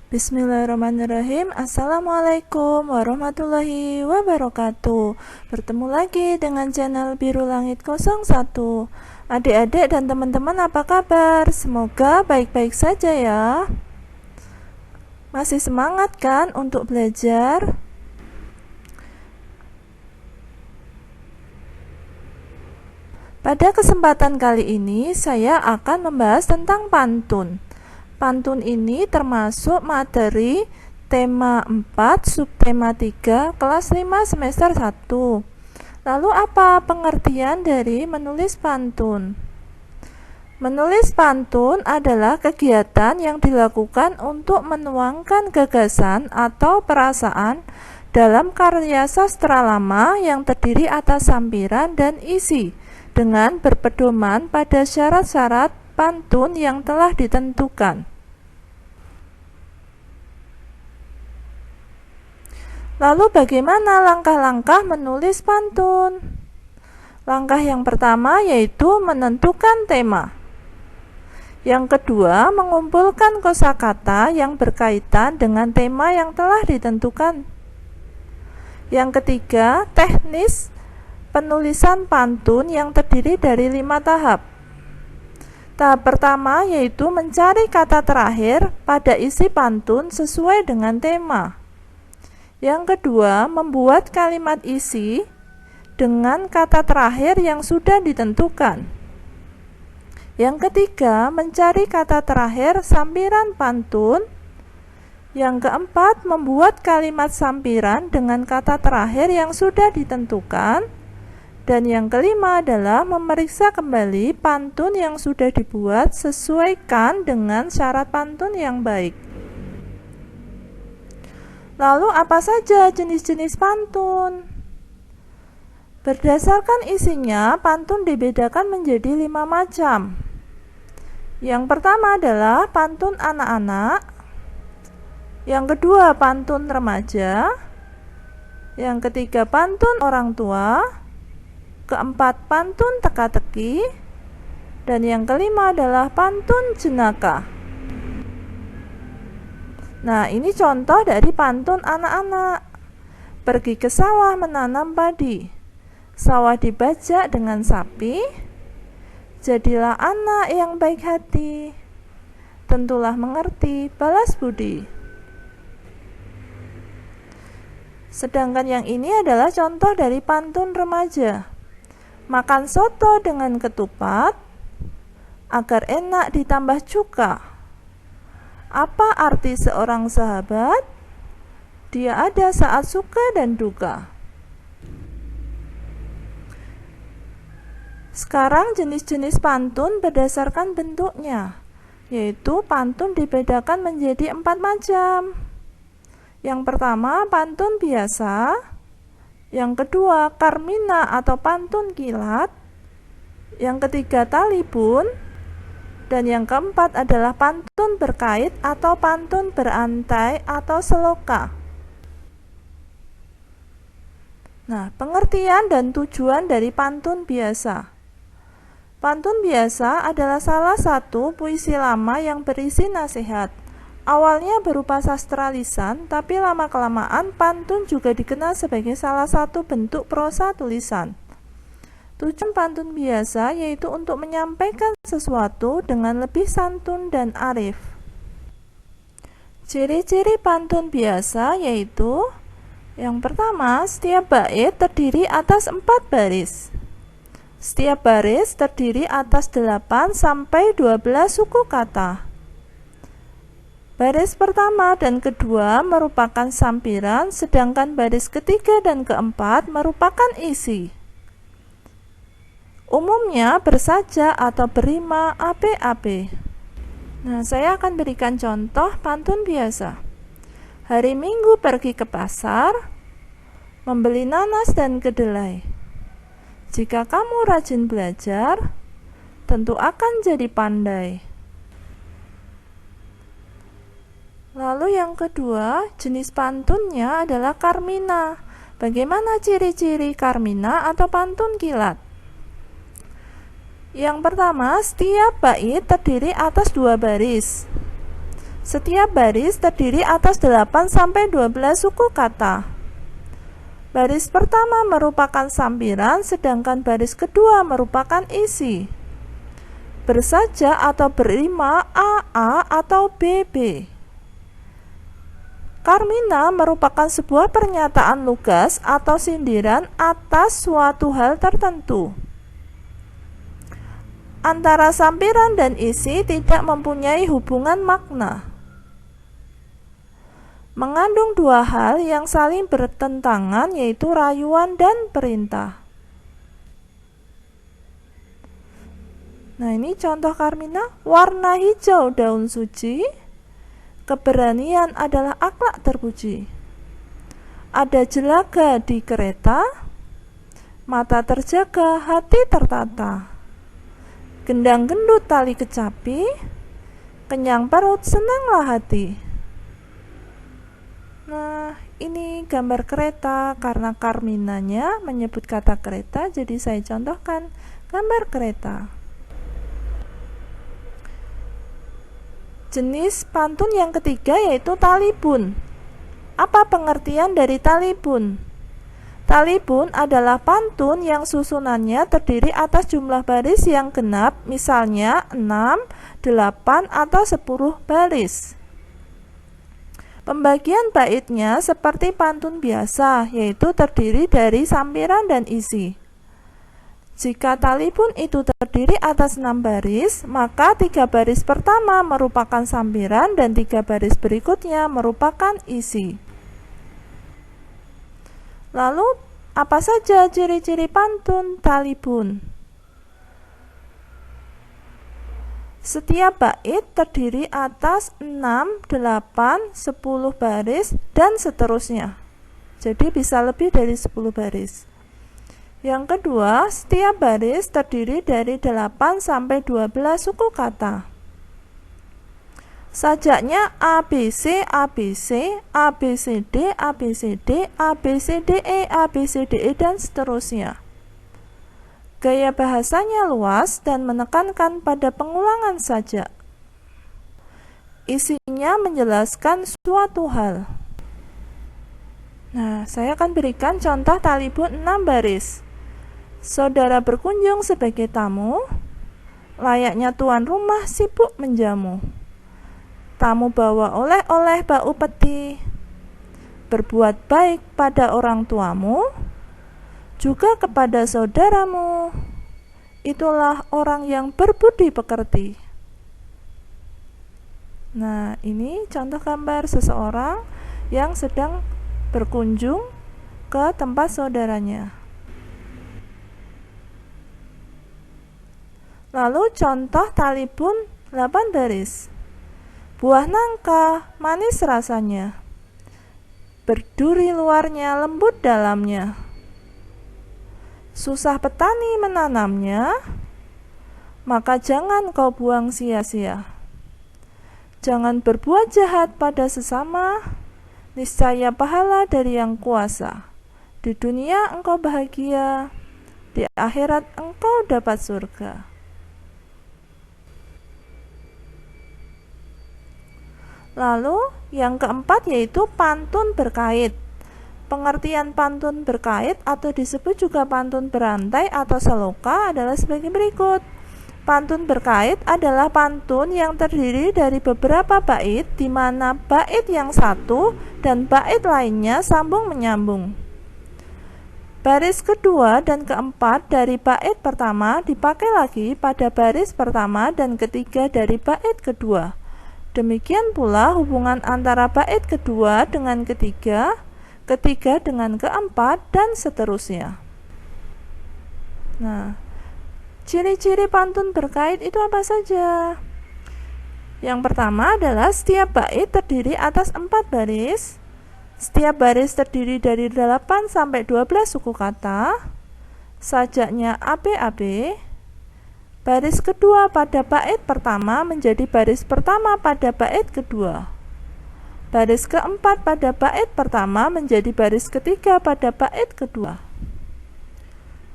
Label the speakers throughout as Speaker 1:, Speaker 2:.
Speaker 1: Bismillahirrahmanirrahim. Assalamualaikum warahmatullahi wabarakatuh. Bertemu lagi dengan channel Biru Langit 01. Adik-adik dan teman-teman, apa kabar? Semoga baik-baik saja ya. Masih semangat kan untuk belajar? Pada kesempatan kali ini saya akan membahas tentang pantun. Pantun ini termasuk materi tema 4, subtema 3, kelas 5 semester 1. Lalu apa pengertian dari menulis pantun? Menulis pantun adalah kegiatan yang dilakukan untuk menuangkan gagasan atau perasaan dalam karya sastra lama yang terdiri atas sampiran dan isi, dengan berpedoman pada syarat-syarat pantun yang telah ditentukan. Lalu bagaimana langkah-langkah menulis pantun? Langkah yang pertama yaitu menentukan tema. Yang kedua, mengumpulkan kosakata yang berkaitan dengan tema yang telah ditentukan. Yang ketiga, teknis penulisan pantun yang terdiri dari 5 tahap. Tahap pertama yaitu mencari kata terakhir pada isi pantun sesuai dengan tema. Yang kedua, membuat kalimat isi dengan kata terakhir yang sudah ditentukan. Yang ketiga, mencari kata terakhir sampiran pantun. Yang keempat, membuat kalimat sampiran dengan kata terakhir yang sudah ditentukan. Dan yang kelima adalah memeriksa kembali pantun yang sudah dibuat sesuaikan dengan syarat pantun yang baik. Lalu apa saja jenis-jenis pantun? Berdasarkan isinya, pantun dibedakan menjadi 5 macam. Yang pertama adalah pantun anak-anak. Yang kedua, pantun remaja. Yang ketiga, pantun orang tua. Keempat, pantun teka-teki. Dan yang kelima adalah pantun jenaka. Nah, ini contoh dari pantun anak-anak. Pergi ke sawah menanam padi. Sawah dibajak dengan sapi. Jadilah anak yang baik hati. Tentulah mengerti balas budi. Sedangkan yang ini adalah contoh dari pantun remaja. Makan soto dengan ketupat agar enak ditambah cuka. Apa arti seorang sahabat? Dia ada saat suka dan duka. Sekarang jenis-jenis pantun berdasarkan bentuknya, yaitu pantun dibedakan menjadi 4 macam. Yang pertama, pantun biasa. Yang kedua, karmina atau pantun kilat. Yang ketiga, talibun. Dan yang keempat adalah pantun berkait atau pantun berantai atau seloka. Nah, pengertian dan tujuan dari pantun biasa. Pantun biasa adalah salah satu puisi lama yang berisi nasihat. Awalnya berupa sastra lisan, tapi lama-kelamaan pantun juga dikenal sebagai salah satu bentuk prosa tulisan. Tujuan pantun biasa yaitu untuk menyampaikan sesuatu dengan lebih santun dan arif. Ciri-ciri pantun biasa yaitu: yang pertama, setiap bait terdiri atas 4 baris. Setiap baris terdiri atas 8 sampai 12 suku kata. Baris pertama dan kedua merupakan sampiran, sedangkan baris ketiga dan keempat merupakan isi. Umumnya bersaja atau berima ap-ap. Nah, saya akan berikan contoh pantun biasa. Hari Minggu pergi ke pasar, membeli nanas dan kedelai. Jika kamu rajin belajar, tentu akan jadi pandai. Lalu yang kedua, jenis pantunnya adalah karmina. Bagaimana ciri-ciri karmina atau pantun kilat? Yang pertama, setiap bait terdiri atas 2 baris. Setiap baris terdiri atas 8-12 suku kata. Baris pertama merupakan sampiran, sedangkan baris kedua merupakan isi. Bersaja atau berima AA atau BB. Carmina merupakan sebuah pernyataan lugas atau sindiran atas suatu hal tertentu. Antara sampiran dan isi tidak mempunyai hubungan makna. Mengandung dua hal yang saling bertentangan, yaitu rayuan dan perintah. Nah, ini contoh Carmina. Warna hijau daun suci, keberanian adalah akhlak terpuji. Ada jelaga di kereta, mata terjaga, hati tertata. Gendang gendut tali kecapi, kenyang perut senanglah hati. Nah, ini gambar kereta karena Carminanya menyebut kata kereta, jadi saya contohkan gambar kereta. Jenis pantun yang ketiga yaitu talibun. Apa pengertian dari talibun? Talibun adalah pantun yang susunannya terdiri atas jumlah baris yang genap, misalnya 6, 8, atau 10 baris. Pembagian baitnya seperti pantun biasa, yaitu terdiri dari sampiran dan isi. Jika talibun itu terdiri atas 6 baris, maka 3 baris pertama merupakan sampiran dan 3 baris berikutnya merupakan isi. Lalu, apa saja ciri-ciri pantun talibun? Setiap bait terdiri atas 6, 8, 10 baris, dan seterusnya. Jadi bisa lebih dari 10 baris. Yang kedua, setiap baris terdiri dari 8-12 suku kata. Sajaknya ABC, ABC, ABCD, ABCD, ABCDE, ABCDE, dan seterusnya. Gaya bahasanya luas dan menekankan pada pengulangan sajak. Isinya menjelaskan suatu hal. Nah, saya akan berikan contoh talibun 6 baris. Saudara berkunjung sebagai tamu, layaknya tuan rumah sibuk menjamu. Tamu bawa oleh-oleh bau peti, berbuat baik pada orang tuamu, juga kepada saudaramu. Itulah orang yang berbudi pekerti. Nah, ini contoh gambar seseorang yang sedang berkunjung ke tempat saudaranya. Lalu contoh talibun 8 baris. Buah nangka, manis rasanya, berduri luarnya, lembut dalamnya. Susah petani menanamnya, maka jangan kau buang sia-sia. Jangan berbuat jahat pada sesama, niscaya pahala dari yang kuasa. Di dunia engkau bahagia, di akhirat engkau dapat surga. Lalu yang keempat yaitu pantun berkait. Pengertian pantun berkait atau disebut juga pantun berantai atau seloka adalah sebagai berikut. Pantun berkait adalah pantun yang terdiri dari beberapa bait di mana bait yang satu dan bait lainnya sambung menyambung. Baris kedua dan keempat dari bait pertama dipakai lagi pada baris pertama dan ketiga dari bait kedua. Demikian pula hubungan antara bait kedua dengan ketiga, ketiga dengan keempat, dan seterusnya. Nah, ciri-ciri pantun berkait itu apa saja? Yang pertama adalah setiap bait terdiri atas 4 baris. Setiap baris terdiri dari 8-12 suku kata. Sajaknya AB-AB. Baris kedua pada bait pertama menjadi baris pertama pada bait kedua. Baris keempat pada bait pertama menjadi baris ketiga pada bait kedua.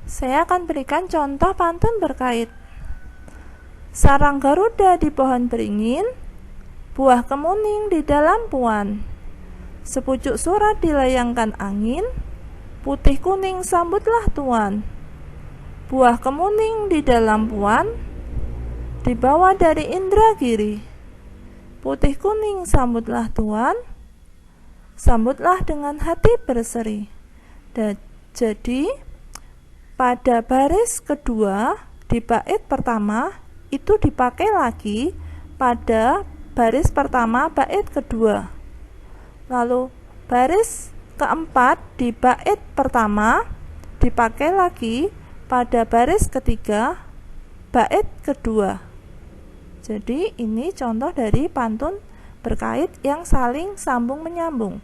Speaker 1: Saya akan berikan contoh pantun berkait. Sarang Garuda di pohon beringin, Buah kemuning di dalam puan. Sepucuk surat dilayangkan angin, putih kuning sambutlah tuan. Buah kemuning di dalam puan, dibawa dari Indragiri. Putih kuning sambutlah tuan, sambutlah dengan hati berseri. Jadi pada baris kedua di bait pertama itu dipakai lagi pada baris pertama bait kedua. Lalu baris keempat di bait pertama dipakai lagi pada baris ketiga bait kedua. Jadi ini contoh dari pantun berkait yang saling sambung menyambung.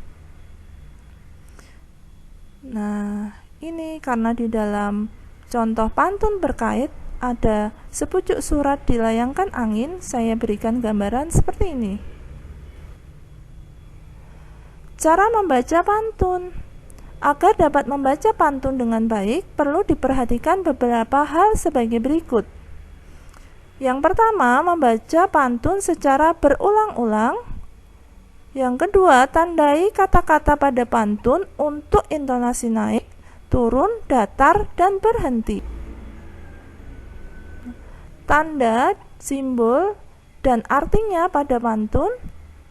Speaker 1: Nah, ini karena di dalam contoh pantun berkait ada sepucuk surat dilayangkan angin, saya berikan gambaran seperti ini. Cara membaca pantun. Agar dapat membaca pantun dengan baik, perlu diperhatikan beberapa hal sebagai berikut. Yang pertama, membaca pantun secara berulang-ulang. Yang kedua, tandai kata-kata pada pantun untuk intonasi naik, turun, datar, dan berhenti. Tanda, simbol, dan artinya pada pantun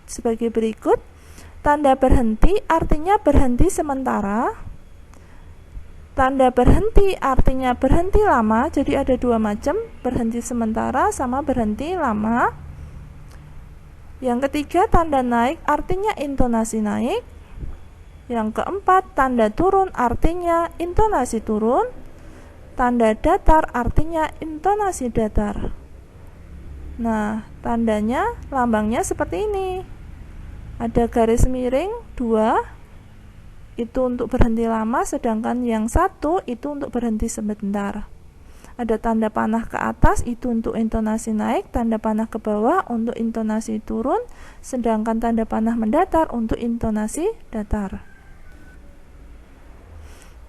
Speaker 1: sebagai berikut. Tanda berhenti artinya berhenti sementara. Tanda berhenti artinya berhenti lama, jadi ada dua macam, berhenti sementara sama berhenti lama. Yang ketiga, tanda naik artinya intonasi naik. Yang keempat, tanda turun artinya intonasi turun. Tanda datar artinya intonasi datar. Nah, tandanya, lambangnya seperti ini. Ada garis miring 2, itu untuk berhenti lama, sedangkan yang 1 itu untuk berhenti sebentar. Ada tanda panah ke atas, itu untuk intonasi naik, tanda panah ke bawah untuk intonasi turun, sedangkan tanda panah mendatar untuk intonasi datar.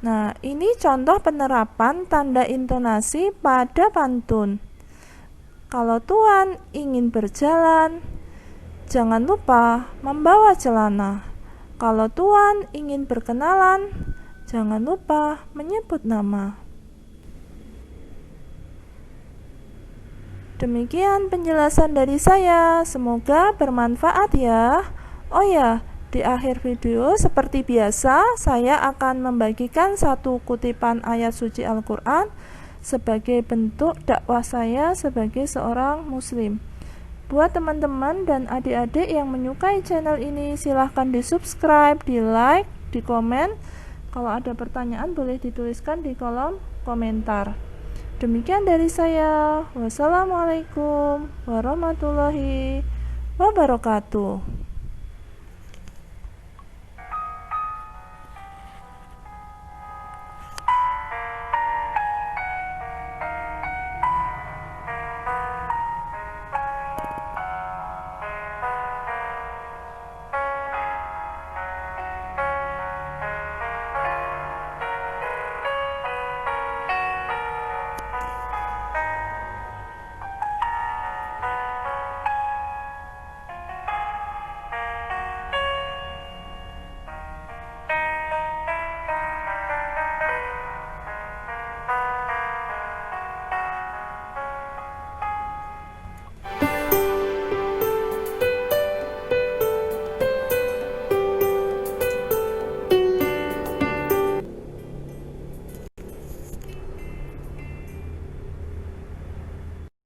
Speaker 1: Nah, ini contoh penerapan tanda intonasi pada pantun. Kalau tuan ingin berjalan, jangan lupa membawa celana. Kalau tuan ingin berkenalan, jangan lupa menyebut nama. Demikian penjelasan dari saya, semoga bermanfaat ya. Oh ya, di akhir video seperti biasa saya akan membagikan satu kutipan ayat suci Al-Quran sebagai bentuk dakwah saya sebagai seorang muslim. Buat teman-teman dan adik-adik yang menyukai channel ini, silahkan di subscribe, di like, di komen. Kalau ada pertanyaan boleh dituliskan di kolom komentar. Demikian dari saya. Wassalamualaikum warahmatullahi wabarakatuh.